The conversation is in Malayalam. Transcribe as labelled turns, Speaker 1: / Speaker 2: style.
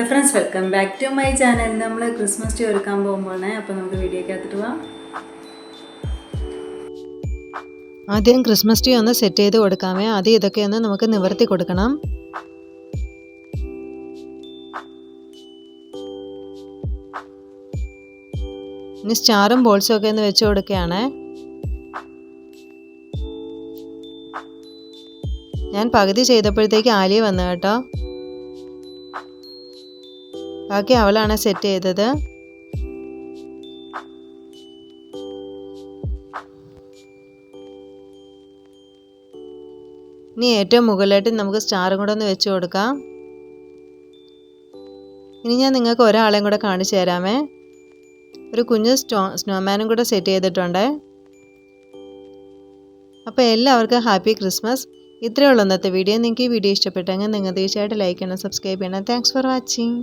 Speaker 1: Friends, welcome back to my channel. നമ്മൾ ക്രിസ്മസ് ട്രീ ഒരുക്കാൻ പോകുമ്പോഴാണ്. അപ്പോൾ നമുക്ക് വീഡിയോക്ക് അകത്തിട്ട് പോവാം.
Speaker 2: ആദ്യം ക്രിസ്മസ് ട്രീ ഒന്ന് സെറ്റ് ചെയ്ത് കൊടുക്കാമേ. ആദ്യം ഇതൊക്കെ ഒന്ന് നമുക്ക് നിവർത്തി കൊടുക്കണം. ഇനി സ്റ്റാറും ബോൾസും ഒക്കെ ഒന്ന് വെച്ച് കൊടുക്കുകയാണ്. ഞാൻ പകുതി ചെയ്തപ്പോഴത്തേക്ക് ആലിയ വന്നു കേട്ടോ. ബാക്കി അവളാണ് സെറ്റ് ചെയ്തത്. ഇനി ഏറ്റവും മുകളിലായിട്ട് നമുക്ക് സ്റ്റാറും കൂടെ ഒന്ന് വെച്ച് കൊടുക്കാം. ഇനി ഞാൻ നിങ്ങൾക്ക് ഒരാളെയും കൂടെ കാണിച്ചു തരാമേ. ഒരു കുഞ്ഞ് സ്നോമാനും കൂടെ സെറ്റ് ചെയ്തിട്ടുണ്ട്. അപ്പോൾ എല്ലാവർക്കും ഹാപ്പി ക്രിസ്മസ്. ഇത്രയേ ഉള്ളൂ ഇന്നത്തെ വീഡിയോ. നിങ്ങൾക്ക് ഈ വീഡിയോ ഇഷ്ടപ്പെട്ടെങ്കിൽ നിങ്ങൾ തീർച്ചയായിട്ടും ലൈക്ക് ചെയ്യണം, സബ്സ്ക്രൈബ് ചെയ്യണം. Thanks for watching.